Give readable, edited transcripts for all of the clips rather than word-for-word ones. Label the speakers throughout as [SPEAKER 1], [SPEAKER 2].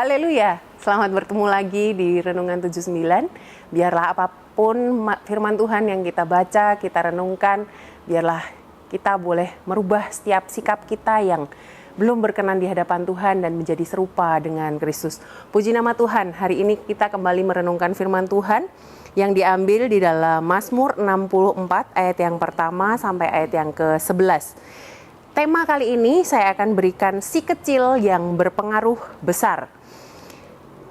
[SPEAKER 1] Haleluya, selamat bertemu lagi di Renungan 79. Biarlah apapun firman Tuhan yang kita baca, kita renungkan, biarlah kita boleh merubah setiap sikap kita yang belum berkenan di hadapan Tuhan dan menjadi serupa dengan Kristus. Puji nama Tuhan, hari ini kita kembali merenungkan firman Tuhan yang diambil di dalam Mazmur 64 ayat yang pertama sampai ayat yang ke-11. Tema kali ini saya akan berikan si kecil yang berpengaruh besar.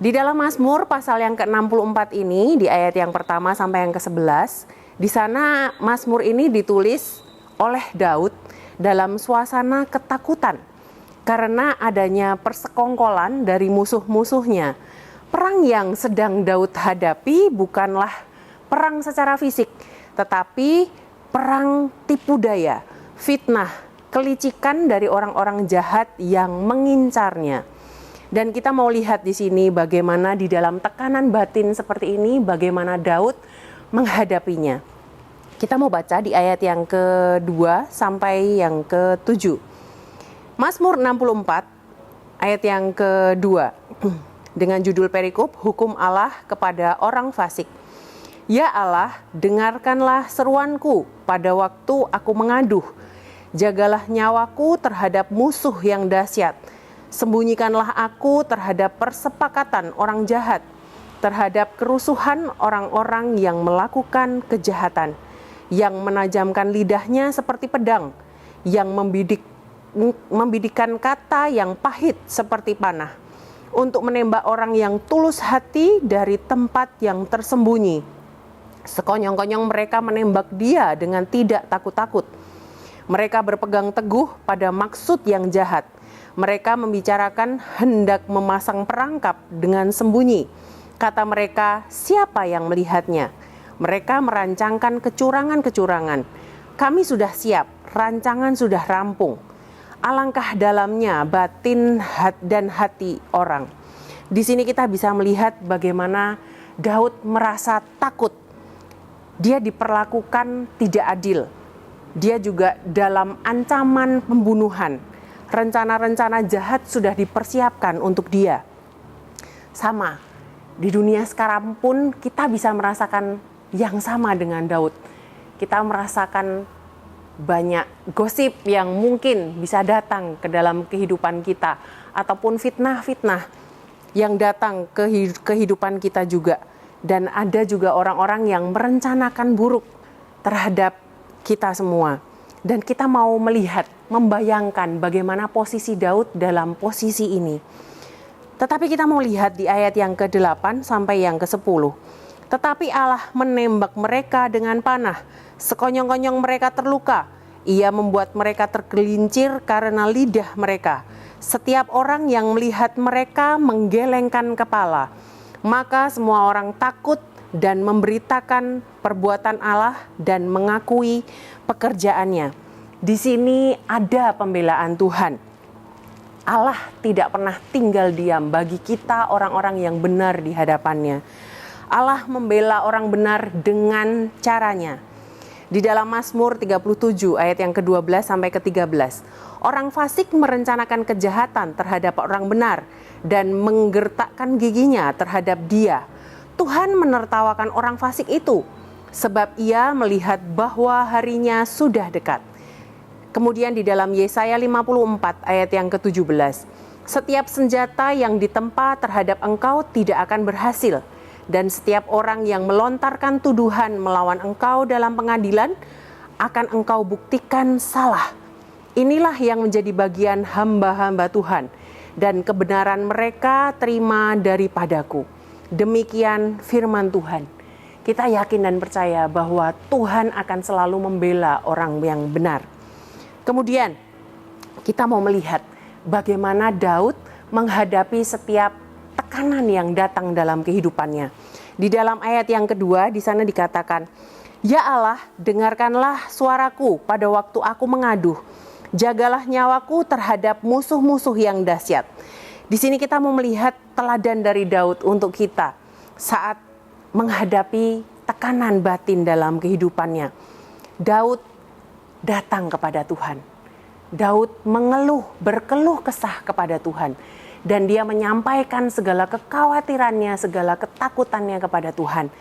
[SPEAKER 1] Di dalam Mazmur pasal yang ke-64 ini, di ayat yang pertama sampai yang ke-11, di sana Mazmur ini ditulis oleh Daud dalam suasana ketakutan karena adanya persekongkolan dari musuh-musuhnya. Perang yang sedang Daud hadapi bukanlah perang secara fisik, tetapi perang tipu daya, fitnah, kelicikan dari orang-orang jahat yang mengincarnya. Dan kita mau lihat di sini bagaimana di dalam tekanan batin seperti ini, bagaimana Daud menghadapinya. Kita mau baca di ayat yang ke-2 sampai yang ke-7. Mazmur 64 ayat yang ke-2 dengan judul perikop, Hukum Allah kepada orang fasik. Ya Allah, dengarkanlah seruanku pada waktu aku mengaduh. Jagalah nyawaku terhadap musuh yang dahsyat. Sembunyikanlah aku terhadap persepakatan orang jahat, terhadap kerusuhan orang-orang yang melakukan kejahatan, yang menajamkan lidahnya seperti pedang, yang membidikkan kata yang pahit seperti panah, untuk menembak orang yang tulus hati dari tempat yang tersembunyi. Sekonyong-konyong mereka menembak dia dengan tidak takut-takut. Mereka berpegang teguh pada maksud yang jahat. Mereka membicarakan hendak memasang perangkap dengan sembunyi. Kata mereka, siapa yang melihatnya? Mereka merancangkan kecurangan-kecurangan. Kami sudah siap, rancangan sudah rampung. Alangkah dalamnya batin dan hati orang. Di sini kita bisa melihat bagaimana Daud merasa takut. Dia diperlakukan tidak adil. Dia juga dalam ancaman pembunuhan. Rencana-rencana jahat sudah dipersiapkan untuk dia. Sama, di dunia sekarang pun kita bisa merasakan yang sama dengan Daud. Kita merasakan banyak gosip yang mungkin bisa datang ke dalam kehidupan kita, ataupun fitnah-fitnah yang datang ke kehidupan kita juga. Dan ada juga orang-orang yang merencanakan buruk terhadap kita semua. Dan kita mau melihat, membayangkan bagaimana posisi Daud dalam posisi ini. Tetapi kita mau lihat di ayat yang ke-8 sampai yang ke-10. Tetapi Allah menembak mereka dengan panah, sekonyong-konyong mereka terluka. Ia membuat mereka tergelincir karena lidah mereka. Setiap orang yang melihat mereka menggelengkan kepala. Maka semua orang takut dan memberitakan perbuatan Allah dan mengakui pekerjaannya. Di sini ada pembelaan Tuhan. Allah tidak pernah tinggal diam bagi kita orang-orang yang benar di hadapannya. Allah membela orang benar dengan caranya. Di dalam Mazmur 37 ayat yang ke-12 sampai ke-13. Orang fasik merencanakan kejahatan terhadap orang benar dan menggertakkan giginya terhadap dia. Tuhan menertawakan orang fasik itu, sebab ia melihat bahwa harinya sudah dekat. Kemudian di dalam Yesaya 54 ayat yang ke-17. Setiap senjata yang ditempa terhadap engkau tidak akan berhasil, dan setiap orang yang melontarkan tuduhan melawan engkau dalam pengadilan akan engkau buktikan salah. Inilah yang menjadi bagian hamba-hamba Tuhan, dan kebenaran mereka terima daripadaku. Demikian firman Tuhan. Kita yakin dan percaya bahwa Tuhan akan selalu membela orang yang benar. Kemudian kita mau melihat bagaimana Daud menghadapi setiap tekanan yang datang dalam kehidupannya. Di dalam ayat yang kedua di sana dikatakan, Ya Allah, dengarkanlah suaraku pada waktu aku mengaduh. Jagalah nyawaku terhadap musuh-musuh yang dahsyat. Di sini kita mau melihat teladan dari Daud untuk kita saat menghadapi tekanan batin dalam kehidupannya. Daud datang kepada Tuhan. Daud berkeluh kesah kepada Tuhan. dan dia menyampaikan segala kekhawatirannya, segala ketakutannya kepada Tuhan.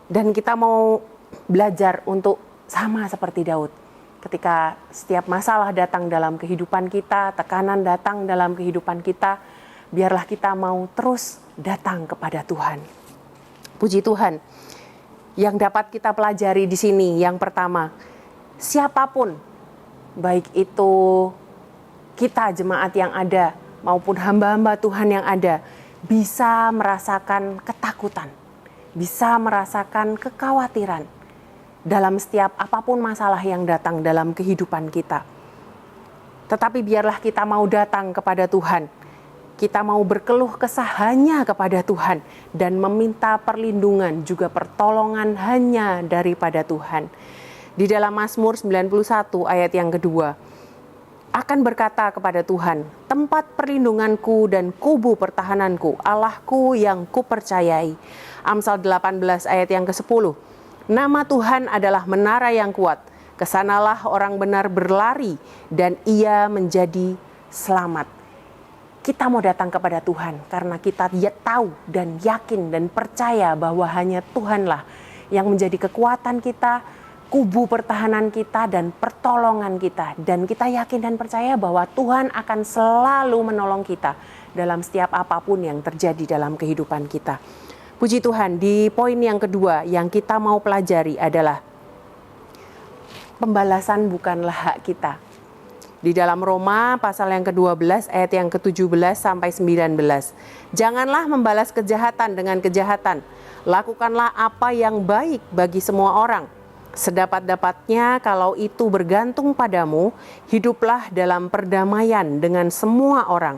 [SPEAKER 1] Dan kita mau belajar untuk sama seperti Daud. Ketika setiap masalah datang dalam kehidupan kita, tekanan datang dalam kehidupan kita, biarlah kita mau terus datang kepada Tuhan. Puji Tuhan. Yang dapat kita pelajari di sini, yang pertama, siapapun, baik itu kita jemaat yang ada maupun hamba-hamba Tuhan yang ada, bisa merasakan ketakutan, bisa merasakan kekhawatiran dalam setiap apapun masalah yang datang dalam kehidupan kita. Tetapi biarlah kita mau datang kepada Tuhan. Kita mau berkeluh kesah hanya kepada Tuhan dan meminta perlindungan juga pertolongan hanya daripada Tuhan. Di dalam Mazmur 91 ayat yang kedua, akan berkata kepada Tuhan, tempat perlindunganku dan kubu pertahananku, Allahku yang kupercayai. Amsal 18 ayat yang ke-10, nama Tuhan adalah menara yang kuat, kesanalah orang benar berlari dan ia menjadi selamat. Kita mau datang kepada Tuhan karena kita tahu dan yakin dan percaya bahwa hanya Tuhanlah yang menjadi kekuatan kita, kubu pertahanan kita dan pertolongan kita. Dan kita yakin dan percaya bahwa Tuhan akan selalu menolong kita dalam setiap apapun yang terjadi dalam kehidupan kita. Puji Tuhan, di poin yang kedua yang kita mau pelajari adalah pembalasan bukanlah hak kita. Di dalam Roma pasal yang ke-12 ayat yang ke-17 sampai 19. Janganlah membalas kejahatan dengan kejahatan. Lakukanlah apa yang baik bagi semua orang. Sedapat-dapatnya kalau itu bergantung padamu, hiduplah dalam perdamaian dengan semua orang.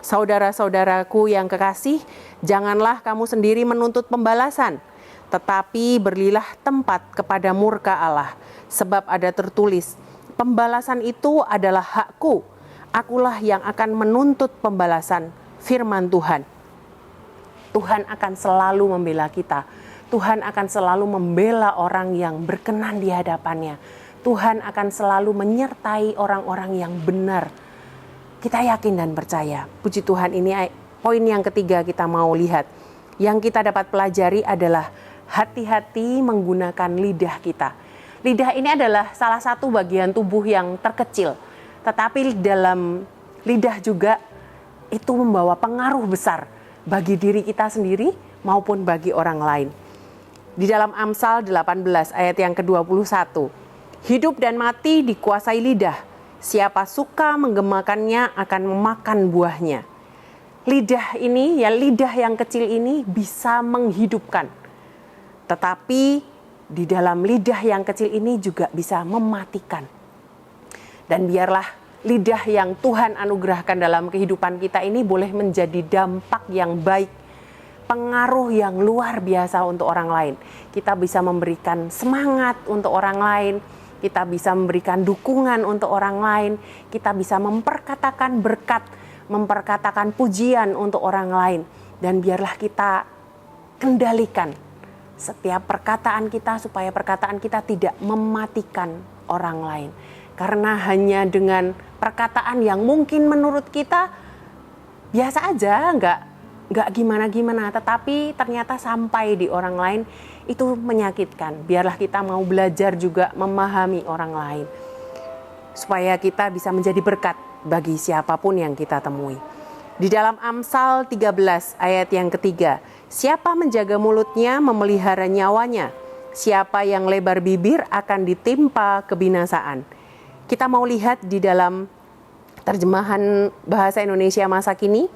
[SPEAKER 1] Saudara-saudaraku yang kekasih, janganlah kamu sendiri menuntut pembalasan, tetapi berilah tempat kepada murka Allah, sebab ada tertulis, pembalasan itu adalah hakku, akulah yang akan menuntut pembalasan, firman Tuhan. Tuhan akan selalu membela kita. Tuhan akan selalu membela orang yang berkenan di hadapannya. Tuhan akan selalu menyertai orang-orang yang benar. Kita yakin dan percaya. Puji Tuhan, ini poin yang ketiga kita mau lihat. Yang kita dapat pelajari adalah hati-hati menggunakan lidah kita. Lidah ini adalah salah satu bagian tubuh yang terkecil, tetapi dalam lidah juga itu membawa pengaruh besar bagi diri kita sendiri maupun bagi orang lain. Di dalam Amsal 18 ayat yang ke-21, hidup dan mati dikuasai lidah, siapa suka menggemakannya akan memakan buahnya. Lidah ini, ya lidah yang kecil ini bisa menghidupkan, tetapi di dalam lidah yang kecil ini juga bisa mematikan. Dan biarlah lidah yang Tuhan anugerahkan dalam kehidupan kita ini boleh menjadi dampak yang baik, pengaruh yang luar biasa untuk orang lain. Kita bisa memberikan semangat untuk orang lain, kita bisa memberikan dukungan untuk orang lain, kita bisa memperkatakan berkat, memperkatakan pujian untuk orang lain. Dan biarlah kita kendalikan setiap perkataan kita supaya perkataan kita tidak mematikan orang lain. Karena hanya dengan perkataan yang mungkin menurut kita biasa aja, nggak gimana-gimana, tetapi ternyata sampai di orang lain itu menyakitkan. Biarlah kita mau belajar juga memahami orang lain, supaya kita bisa menjadi berkat bagi siapapun yang kita temui. Di dalam Amsal 13 ayat yang ketiga, siapa menjaga mulutnya memelihara nyawanya, siapa yang lebar bibir akan ditimpa kebinasaan. Kita mau lihat di dalam terjemahan bahasa Indonesia masa kini,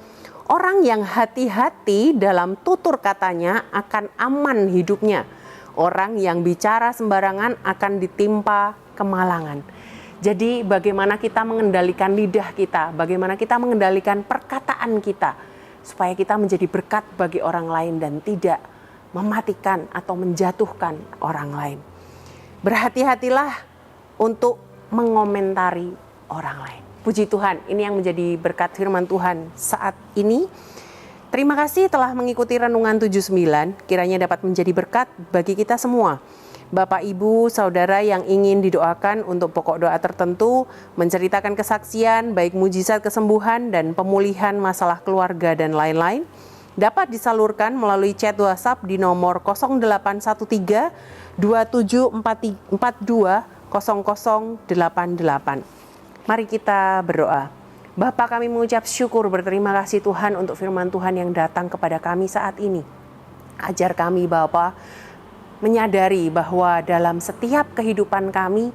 [SPEAKER 1] orang yang hati-hati dalam tutur katanya akan aman hidupnya. Orang yang bicara sembarangan akan ditimpa kemalangan. Jadi bagaimana kita mengendalikan lidah kita, bagaimana kita mengendalikan perkataan kita, supaya kita menjadi berkat bagi orang lain dan tidak mematikan atau menjatuhkan orang lain. Berhati-hatilah untuk mengomentari orang lain. Puji Tuhan, ini yang menjadi berkat firman Tuhan saat ini. Terima kasih telah mengikuti Renungan 79, kiranya dapat menjadi berkat bagi kita semua. Bapak, Ibu, Saudara yang ingin didoakan untuk pokok doa tertentu, menceritakan kesaksian, baik mujizat kesembuhan dan pemulihan masalah keluarga dan lain-lain, dapat disalurkan melalui chat WhatsApp di nomor 0813 2742 0088. Mari kita berdoa. Bapa, kami mengucap syukur berterima kasih Tuhan untuk firman Tuhan yang datang kepada kami saat ini. Ajar kami Bapa, menyadari bahwa dalam setiap kehidupan kami,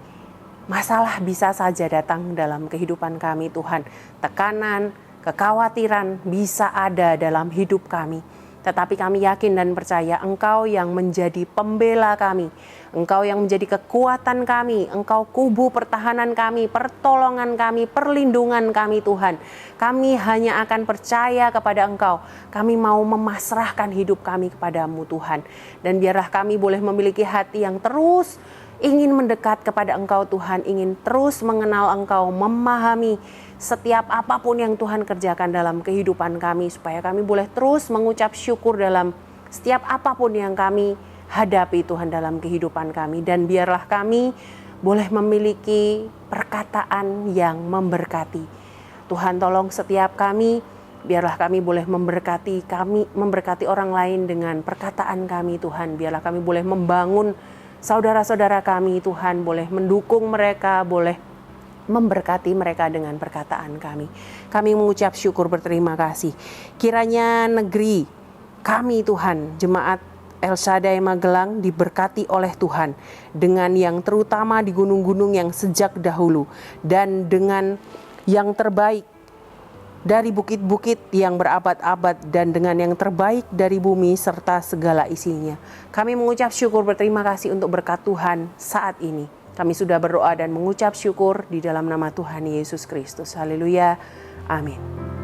[SPEAKER 1] masalah bisa saja datang dalam kehidupan kami Tuhan. Tekanan, kekhawatiran bisa ada dalam hidup kami. Tetapi kami yakin dan percaya Engkau yang menjadi pembela kami. Engkau yang menjadi kekuatan kami. Engkau kubu pertahanan kami, pertolongan kami, perlindungan kami Tuhan. Kami hanya akan percaya kepada Engkau. Kami mau memasrahkan hidup kami kepadamu Tuhan. Dan biarlah kami boleh memiliki hati yang terus ingin mendekat kepada Engkau Tuhan. Ingin terus mengenal Engkau, memahami setiap apapun yang Tuhan kerjakan dalam kehidupan kami, supaya kami boleh terus mengucap syukur dalam setiap apapun yang kami hadapi Tuhan dalam kehidupan kami. Dan biarlah kami boleh memiliki perkataan yang memberkati. Tuhan, tolong setiap kami, biarlah kami boleh memberkati orang lain dengan perkataan kami Tuhan. Biarlah kami boleh membangun saudara-saudara kami Tuhan, boleh mendukung mereka, boleh memberkati mereka dengan perkataan kami. Kami mengucap syukur berterima kasih. Kiranya negeri kami Tuhan, jemaat El Shaddai Magelang diberkati oleh Tuhan dengan yang terutama di gunung-gunung yang sejak dahulu, dan dengan yang terbaik dari bukit-bukit yang berabad-abad, dan dengan yang terbaik dari bumi serta segala isinya. Kami mengucap syukur berterima kasih untuk berkat Tuhan saat ini. Kami sudah berdoa dan mengucap syukur di dalam nama Tuhan Yesus Kristus. Haleluya. Amin.